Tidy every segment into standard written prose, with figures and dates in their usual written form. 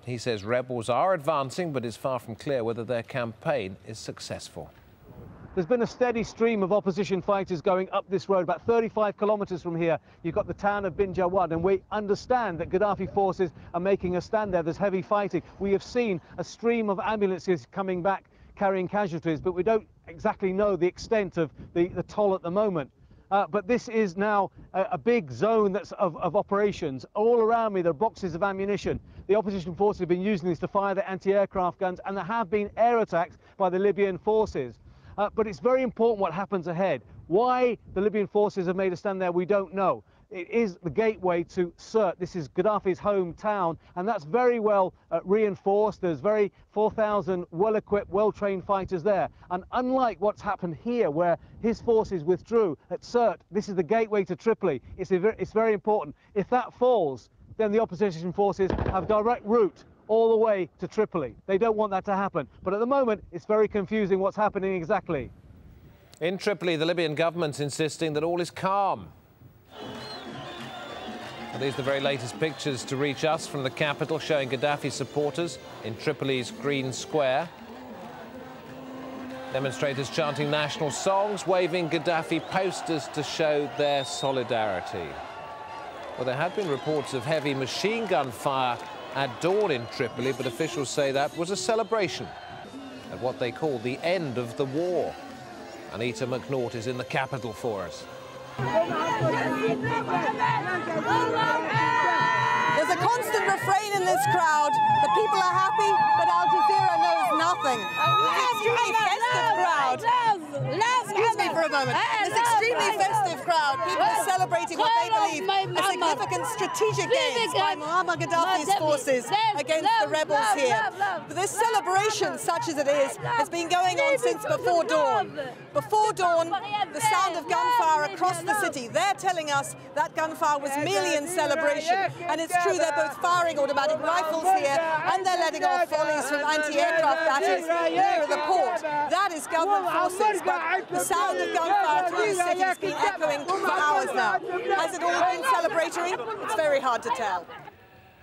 He says rebels are advancing, but it's far from clear whether their campaign is successful. There's been a steady stream of opposition fighters going up this road. About 35 kilometres from here, you've got the town of Bin Jawad, and we understand that Gaddafi forces are making a stand there. There's heavy fighting. We have seen a stream of ambulances coming back carrying casualties, but we don't exactly know the extent of the toll at the moment. But this is now a big zone that's of operations. All around me, there are boxes of ammunition. The opposition forces have been using these to fire their anti-aircraft guns, and there have been air attacks by the Libyan forces. But it's very important what happens ahead. Why the Libyan forces have made a stand there, we don't know. It is the gateway to Sirte. This is Gaddafi's hometown, and that's very well reinforced. There's 4,000 well-equipped, well-trained fighters there. And unlike what's happened here, where his forces withdrew at Sirte, this is the gateway to Tripoli. It's very important. If that falls, then the opposition forces have a direct route all the way to Tripoli. They don't want that to happen. But at the moment, it's very confusing what's happening exactly. In Tripoli, the Libyan government's insisting that all is calm. And these are the very latest pictures to reach us from the capital, showing Gaddafi supporters in Tripoli's Green Square. Demonstrators chanting national songs, waving Gaddafi posters to show their solidarity. Well, there had been reports of heavy machine gun fire at dawn in Tripoli, but officials say that was a celebration at what they call the end of the war. Anita McNaught is in the capital for us. There's a constant refrain in this crowd. The people are happy, but AlJazeera knows nothing. It's an extremely festive crowd. Excuse me for a moment. This extremely festive crowd, people are celebrating what they believe are significant strategic gains by Muammar Gaddafi's forces against the rebels here. But this celebration, such as it is, has been going on since before dawn. Before dawn, the sound of gunfire across the city. They're telling us that gunfire was merely in celebration. And it's true, they're both firing automatic rifles here and they're letting off volleys from anti-aircraft batteries near the port. That is government forces, but the sound of gunfire through the city has been echoing for hours now. Has it all been celebratory? It's very hard to tell.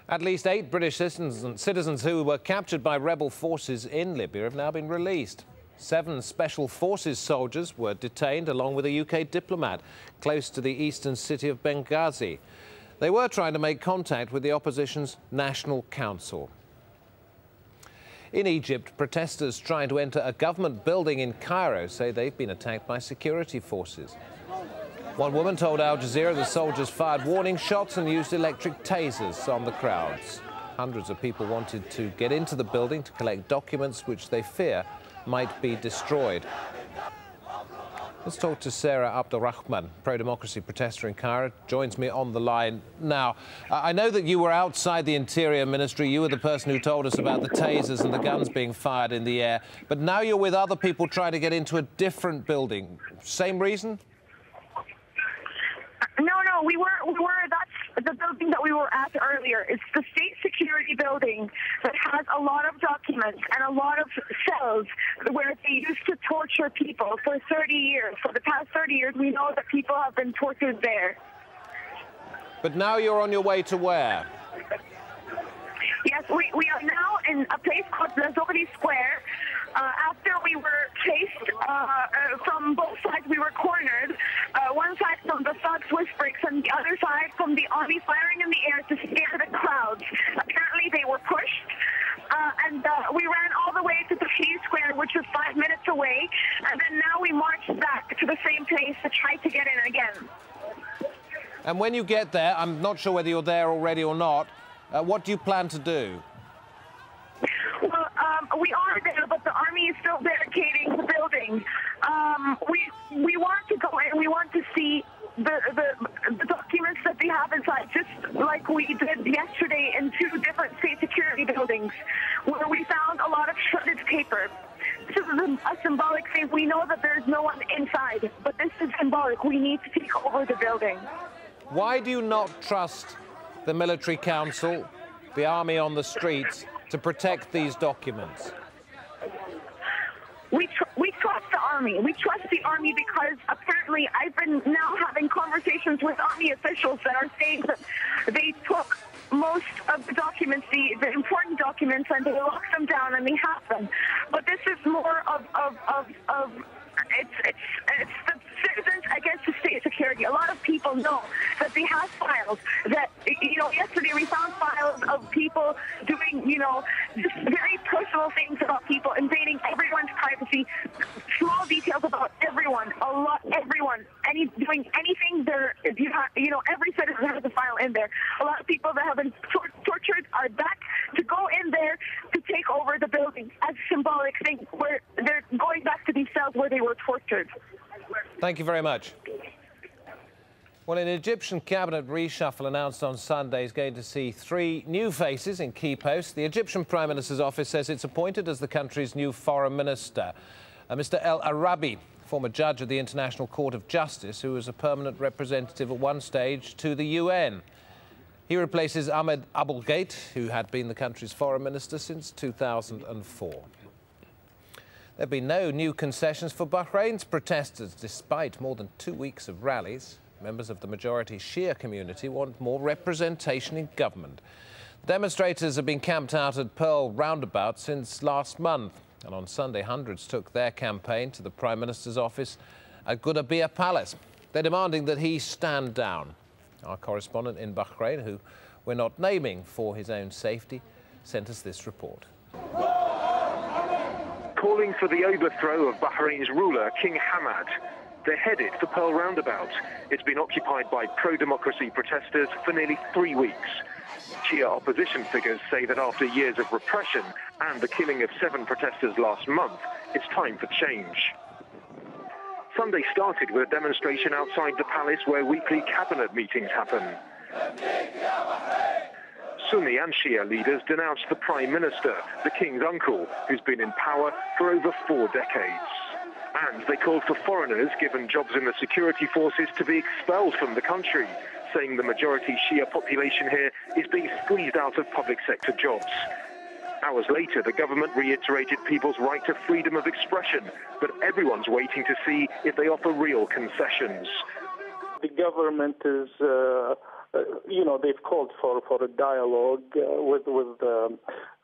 At least 8 British citizens who were captured by rebel forces in Libya have now been released. 7 Special Forces soldiers were detained along with a UK diplomat close to the eastern city of Benghazi. They were trying to make contact with the opposition's National Council. In Egypt, protesters trying to enter a government building in Cairo say they've been attacked by security forces. One woman told AlJazeera the soldiers fired warning shots and used electric tasers on the crowds. Hundreds of people wanted to get into the building to collect documents which they fear might be destroyed. Let's talk to Sarah Abdulrahman, pro-democracy protester in Cairo, joins me on the line now. I know that you were outside the Interior Ministry. You were the person who told us about the tasers and the guns being fired in the air. But now you're with other people trying to get into a different building. Same reason? No, we were. That's the building that we were at earlier. It's the state security building that has a lot of documents and a lot of cells where they used to torture people for 30 years. For the past 30 years, we know that people have been tortured there. But now you're on your way to where? Yes, we are now in a place called Lazori Square. After we were chased from both sides, we were cornered. One side from the thugs with bricks and the other side from the army firing in the air to scare the crowds. Apparently they were pushed. And we ran all the way to the Free Square, which was 5 minutes away. And then now we marched back to the same place to try to get in again. And when you get there, I'm not sure whether you're there already or not, what do you plan to do? Well, we are there, but the army is still barricading the building. We want to go in. We want to see the documents that they have inside, just like we did yesterday in 2 different state security buildings, where we found a lot of shredded paper. This is a symbolic thing. We know that there's no one inside, but this is symbolic. We need to take over the building. Why do you not trust the military council, the army on the streets, to protect these documents? We trust the army. We trust the army because apparently I've been now having conversations with army officials that are saying that they took most of the documents, the important documents, documents and they lock them down and they have them. But this is more of it's the citizens against the state security. A lot of people know that they have files that, you know, yesterday we found files of people doing, you know, just very personal things about people, invading everyone's privacy, small details about everyone, everyone, doing anything there. You know, every citizen has a file in there. A lot of people that have been tortured are back to go in there to take over the building as a symbolic thing, where they're going back to these cells where they were tortured. Thank you very much. Well, an Egyptian cabinet reshuffle announced on Sunday is going to see 3 new faces in key posts. The Egyptian Prime Minister's office says it's appointed as the country's new foreign minister. Mr. El Arabi, former judge of the International Court of Justice, who was a permanent representative at one stage to the UN. He replaces Ahmed Abulgate, who had been the country's foreign minister since 2004. There have been no new concessions for Bahrain's protesters, despite more than 2 weeks of rallies. Members of the majority Shia community want more representation in government. Demonstrators have been camped out at Pearl Roundabout since last month. And on Sunday, hundreds took their campaign to the Prime Minister's office at Gudabia Palace. They're demanding that he stand down. Our correspondent in Bahrain, who we're not naming for his own safety, sent us this report. Calling for the overthrow of Bahrain's ruler, King Hamad. They're headed for Pearl Roundabout. It's been occupied by pro-democracy protesters for nearly 3 weeks. Shia opposition figures say that after years of repression and the killing of 7 protesters last month, it's time for change. Sunday started with a demonstration outside the palace where weekly cabinet meetings happen. Sunni and Shia leaders denounced the Prime Minister, the King's uncle, who's been in power for over 4 decades. And they called for foreigners given jobs in the security forces to be expelled from the country, saying the majority Shia population here is being squeezed out of public sector jobs. Hours later, the government reiterated people's right to freedom of expression, but everyone's waiting to see if they offer real concessions. The government is, they've called for a dialogue with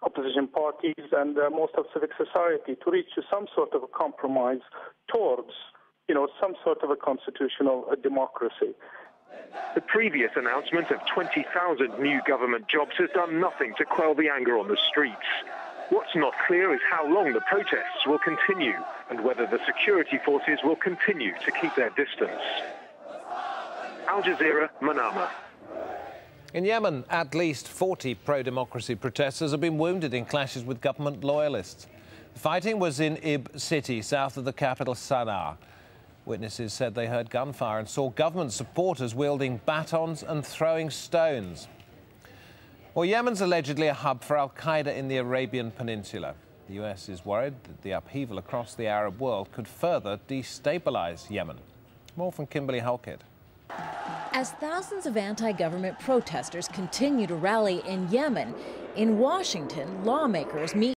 opposition parties and most of civic society to reach some sort of a compromise towards, some sort of a constitutional democracy. The previous announcement of 20,000 new government jobs has done nothing to quell the anger on the streets. What's not clear is how long the protests will continue and whether the security forces will continue to keep their distance. AlJazeera, Manama. In Yemen, at least 40 pro-democracy protesters have been wounded in clashes with government loyalists. The fighting was in Ib city, south of the capital Sana'a. Witnesses said they heard gunfire and saw government supporters wielding batons and throwing stones. Well, Yemen's allegedly a hub for al-Qaeda in the Arabian Peninsula. The US is worried that the upheaval across the Arab world could further destabilize Yemen. More from Kimberly Halkett. As thousands of anti-government protesters continue to rally in Yemen, in Washington, lawmakers meet